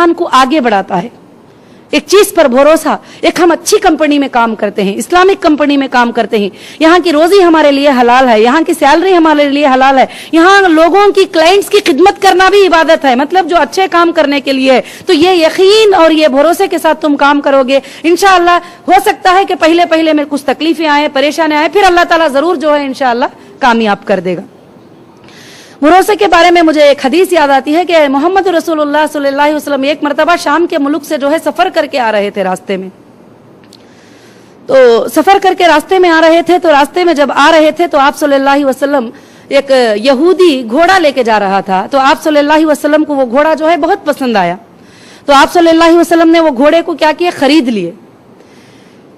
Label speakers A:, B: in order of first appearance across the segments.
A: इंसान को आगे बढ़ाता है। एक चीज पर भरोसा, एक हम अच्छी कंपनी में काम करते हैं, इस्लामिक कंपनी में काम करते हैं, यहाँ की रोजी हमारे लिए हलाल है, यहाँ की सैलरी हमारे लिए हलाल है, यहाँ लोगों की क्लाइंट्स की खिदमत करना भी इबादत है, मतलब जो अच्छे काम करने के लिए है। तो ये यकीन और ये भरोसे के साथ तुम काम करोगे, इंशाअल्लाह हो सकता है कि पहले पहले में कुछ तकलीफें आए, परेशानी आए, फिर अल्लाह ताला जरूर जो है इंशाअल्लाह कामयाब कर देगा। भरोसे के बारे में मुझे एक हदीस याद आती है कि मोहम्मद रसूलुल्लाह सल्लल्लाहु अलैहि वसल्लम एक मरतबा शाम के मुल्क से जो है सफर करके आ रहे थे रास्ते में। तो सफर करके रास्ते में आ रहे थे, तो रास्ते में जब आ रहे थे तो आप सल्लल्लाहु अलैहि वसल्लम, एक यहूदी घोड़ा लेके जा रहा था, तो आप सल्लल्लाहु अलैहि वसल्लम को वो घोड़ा जो है बहुत पसंद आया। तो आप सल्लल्लाहु अलैहि वसल्लम ने वो घोड़े को क्या किया, खरीद लिए।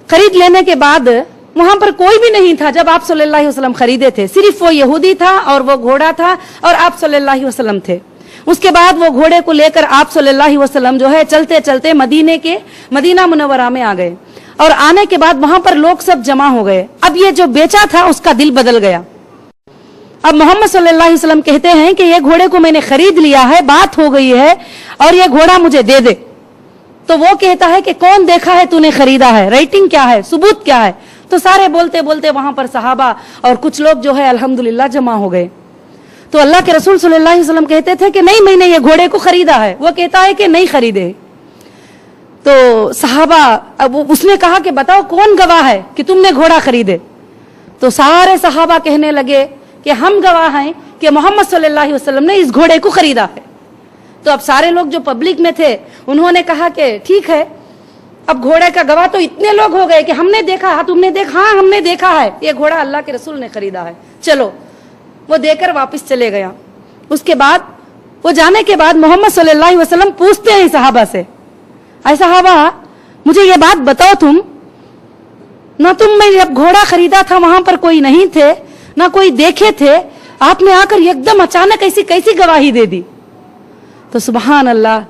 A: खरीद लेने के बाद वहां पर कोई भी नहीं था जब आप सल्लल्लाहु अलैहि वसल्लम खरीदे थे, सिर्फ वो यहूदी था और वो घोड़ा था और आप सल्लल्लाहु अलैहि वसल्लम थे। उसके बाद वो घोड़े को लेकर आप सल्लल्लाहु अलैहि वसल्लम जो है चलते चलते मदीना मुनव्वरा में आ गए, और आने के बाद वहां पर लोग सब जमा हो गए। अब ये जो बेचा था उसका दिल बदल गया। अब मोहम्मद सल्लल्लाहु अलैहि वसल्लम कहते हैं कि ये घोड़े को मैंने खरीद लिया है, बात हो गई है और ये घोड़ा मुझे दे दे। तो वो कहता है कि कौन देखा है तूने खरीदा है, रेटिंग क्या है, सबूत क्या है। तो सारे बोलते बोलते वहां पर सहाबा और कुछ लोग जो है अल्हम्दुलिल्लाह जमा हो गए। तो अल्लाह के रसूल सल्लल्लाहु अलैहि वसल्लम कहते थे कि नहीं, मैंने ये घोड़े को खरीदा है। वो कहता है कि नहीं खरीदे। तो सहाबा, अब उसने कहा कि बताओ कौन गवाह है कि तुमने घोड़ा खरीदे। तो सारे सहाबा कहने लगे कि हम गवाह हैं कि मोहम्मद सल्लल्लाहु अलैहि वसल्लम ने इस घोड़े को खरीदा है। तो अब सारे लोग जो पब्लिक में थे उन्होंने कहा कि ठीक है, अब घोड़े का गवाह तो इतने लोग हो गए कि हमने देखा, हाँ तुमने देखा, हाँ हमने देखा है, ये घोड़ा अल्लाह के रसूल ने खरीदा है, चलो। वो देकर वापस चले गया। उसके बाद वो जाने के बाद मोहम्मद सल्लल्लाहु अलैहि वसल्लम पूछते हैं सहाबा से, ऐ सहाबा मुझे ये बात बताओ, तुम मैं जब घोड़ा खरीदा था वहां पर कोई नहीं थे, ना कोई देखे थे, आपने आकर एकदम अचानक ऐसी कैसी गवाही दे दी। तो सुभान अल्लाह,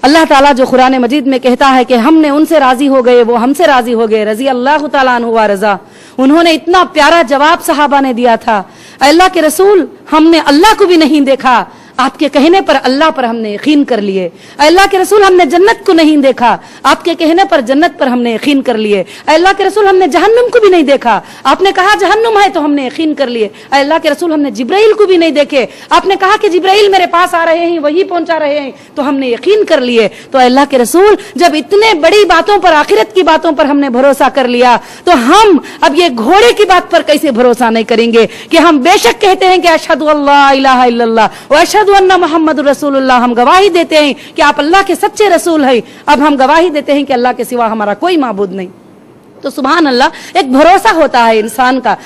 A: अल्लाह ताला जो कुरान मजीद में कहता है कि हमने उनसे राजी हो गए, वो हमसे राजी हो गए, रजी अल्लाह ताला अन्हु व रजा। उन्होंने इतना प्यारा जवाब सहाबा ने दिया था, अल्लाह के रसूल हमने अल्लाह को भी नहीं देखा, आपके कहने पर अल्लाह पर हमने यकीन कर लिए। अल्लाह के रसूल हमने जन्नत को नहीं देखा, आपके कहने पर जन्नत पर हमने यकीन कर लिए। अल्लाह के रसूल हमने जहन्नुम को भी नहीं देखा, आपने कहा जहन्नुम है तो हमने यकीन कर लिए। अल्लाह के रसूल हमने जिब्राइल को भी नहीं देखे, आपने कहा कि जिब्राइल मेरे पास आ रहे हैं, वही पहुंचा रहे हैं, तो हमने यकीन कर लिए। तो अल्लाह के रसूल जब इतने बड़ी बातों पर, आखिरत की बातों पर हमने भरोसा कर लिया, तो हम अब ये घोड़े की बात पर कैसे भरोसा नहीं करेंगे कि हम बेशक कहते हैं कि अशहदु अल्ला इलाहा इल्लल्लाह व अशहदु अन्ना मुहम्मदुर रसूलुल्लाह, हम गवाही देते हैं कि आप अल्लाह के सच्चे रसूल हैं। अब हम गवाही देते हैं कि अल्लाह के सिवा हमारा कोई माबूद नहीं। तो सुभान अल्लाह, एक भरोसा होता है इंसान का।